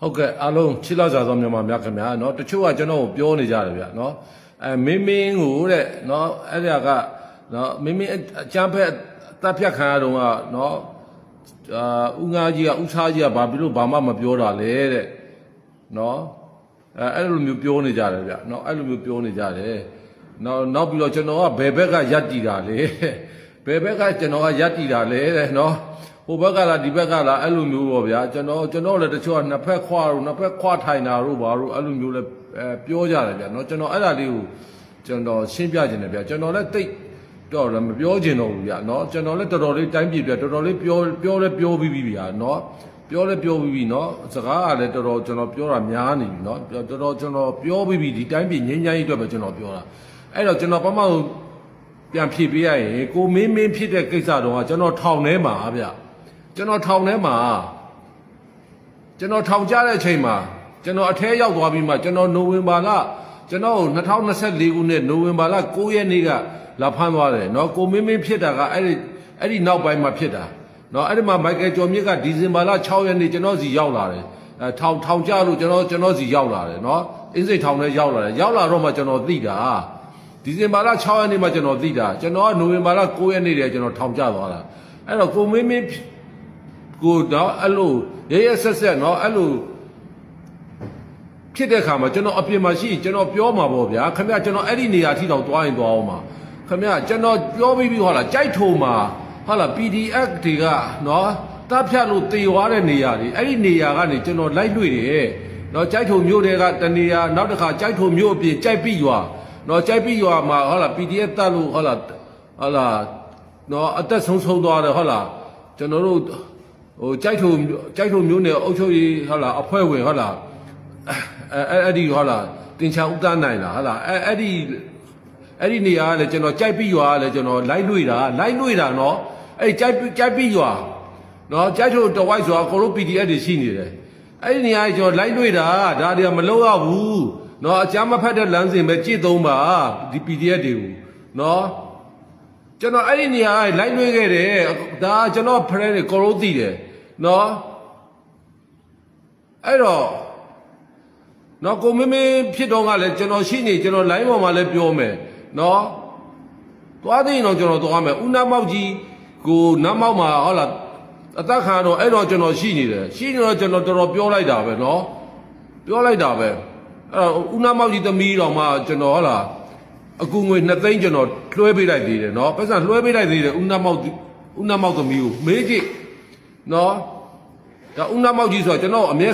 ဟုတ်ကဲ့အားလုံးချစ်လာကြသောမြန်မာများခင်ဗျာเนาะတချို့ကကျွန်တော်ကိုပြောနေကြတယ်ဗျာเนาะမင်းကိုတဲ့เนาะအဲ့ဒါကเนาะမင်းအချမ်းဖက်တပ်ဖြတ်ခံရတော့ကเนาะဦးငါကြီးကဦးချားကြီးကဘာဖြစ်လို့ဘာမှမပြောတာလဲတဲ့เนาะအဲ့လိုမျိုးပြောနေကြတယ်ဗျာเนาะအဲ့လိုမျိုးပြောနေကြတယ်နောက်ပြီးတော့ကျွန်တော်ကဘယ်ဘက်ကရက်တည်တာလဲဘယ်ဘက်ကကျွန်တော်ကရက်တည်တာလဲတဲ့เนาะဟိုဘက်ကလားဒီဘက်ကလားအဲ့လိုမျိုးပေါ့ဗျာကျွန်တော်လည်းတချို့ကနှစ်ဖက်ခွာတို့နှစ်ဖက်ခွာထိုင်တာတို့ဘာတို့အဲ့လိုမျိုးလည်းပြောကြတယ်ဗျာเนาะကျွန်တော်အဲ့ဒါလေးကိုကျွန်တော်ရှင်းပြခြင်းတယ်ဗျာကျွန်တော်လည်းတိတ်တော့လည်းမပြောခြင်းတော့ဘူးဗျာเนาะကျွန်တော်လည်းတော်တော်လေးတိုင်းပြည်ပြတော်တော်လေးပြောပြီးပြီဗျာเนาะပြောပြီးပြီเนาะစကားကလည်းတော်တော်ကျွန်တော်ပြောတာများနေပြီเนาะတော်တော်ကျွန်တော်ပြောပြီးပြီဒီတိုင်းပြည်ငြိမ်းချမ်းရေးအတွက်ပဲကျွန်တော်ပြောတာအဲ့တော့ကျွန်တော်ပမောက်ပြန်ဖြည့်ပေးရရင်ကိုမင်းဖြစ်တဲ့ကိစ္စတော့ကကျွန်တော်ထောင်ထဲမှာဗျာကျွန်တော်ထောင်ထဲမှာကျွန်တော်ထောင်ကြတဲ့အချိန်မှာကျွန်တော်အထဲရောက်သွားပြီးမှကျွန်တော်နိုဝင်ဘာလကျွန်တော်2024ခုနှစ်နိုဝင်ဘာလ9ရက်နေ့ကလာဖမ်းသွားတယ်เนาะကိုမင်းဖြစ်တာကအဲ့ဒီနောက်ပိုင်းမှာဖြစ်တာเนาะအဲ့ဒီမှာမိုက်ကယ်ကျော်မြင့်ကဒီဇင်ဘာလ6ရက်နေ့ကျွန်တော်စီရောက်လာတယ်ထောင်ကြလို့ကျွန်တော်စီရောက်လာတယ်เนาะအင်းစိတ်ထောင်ထဲရောက်လာတော့မှကျွန်တော်သိတာဒီဇင်ဘာလ6ရက်နေ့မှာကျွန်တော်သိတာကျွန်တော်ကနိုဝင်ဘာလ9ရက်နေ့တည်းကျွန်တော်ထောင်ကျသွားတာအဲ့တော့ကိုမင်းကိုတော့အဲ့လိုရဲဆက်เนาะအဲ့လိုဖြစ်တဲ့ခါမှာကျွန်တော်အပြင်မှာရှိကျွန်တော်ပြောမှာပေါ့ဗျာခင်ဗျာကျွန်တော်အဲ့ဒီနေရာထိတော့သွားရင်သွားအောင်ပါခင်ဗျာကျွန်တော်ပြောပြီးဟောလားကြိုက်ထုံမှာဟာလား PDF တွေကเนาะတပ်ဖြတ်လို့တေသွားတဲ့နေရာတွေအဲ့ဒီနေရာကနေကျွန်တော်လိုက်တွေ့တယ်เนาะကြိုက်ထုံမြို့တွေကတနေရာနောက်တစ်ခါကြိုက်ထုံမြို့အပြင်ကြိုက်ပြီးရွာเนาะကြိုက်ပြီးရွာမှာဟာလား PDF တပ်လို့ဟာလားเนาะအသက်ဆုံးသွားတယ်ဟာလားကျွန်တော်တို့ဟိုကြိုက်ထုံမျိုးနယ်အုပ်ချုပ်ရေးဟုတ်လားအဖွဲ့ဝင်ဟုတ်လားအဲ့ဒီဟုတ်လားတင်ချာဥဒန်းနိုင်လားဟုတ်လားအဲ့ဒီနေရာကလည်းကျွန်တော်ကြိုက်ပြီးရွာကလည်းကျွန်တော်လိုက်လွေတာနော်အဲ့ကြိုက်ပြီးရွာနော်ကြိုက်ထုံတဝိုက်ဆိုအကုန်လုံး PDF တွေရှိနေတယ်အဲ့ဒီနေရာကျွန်တော်လိုက်လွေတာဒါတွေကမလုပ်ရဘူးနော်အကြမ်းမဖက်တဲ့လမ်းစဉ်ပဲကြည့်သုံးပါဒီ PDF တွေကိုနော်ကျွန်တော်အဲ့ဒီနေရာလိုက်လွှဲခဲ့တယ်ဒါကျွန်တော် friend တွေကိုရိုးသိတယ်နော်အဲ့တော့နော်ကိုမင်းဖြစ်တော့ကလည်းကျွန်တော်ရှိနေကျွန်တော် line ပေါ်မှာလည်းပြောမယ်နော်သွားသိရင်တော့ကျွန်တော်သွားမယ်ဦးနှမောက်ကြီးကိုနှမောက်မှာဟုတ်လားအသက်ခံတော့အဲ့တော့ကျွန်တော်ရှိနေတယ်ရှိနေတော့ကျွန်တော်တော်တော်ပြောလိုက်တာပဲနော်ပြောလိုက်တာပဲအဲ့တော့ဦးနှမောက်ကြီးသမီးတော်မှကျွန်တော်ဟုတ်လားအကူငွေ2သိန်းကျွန်တော်လွှဲပေးလိုက်သေးတယ်เนาะပတ်စံလွှဲပေးလိုက်သေးတယ်ဦးနှမောက်သမီးကိုမေးကြည့်เนาะဒါဦးနှမောက်ကြီးဆိုတော့ကျွန်တော်အမြဲ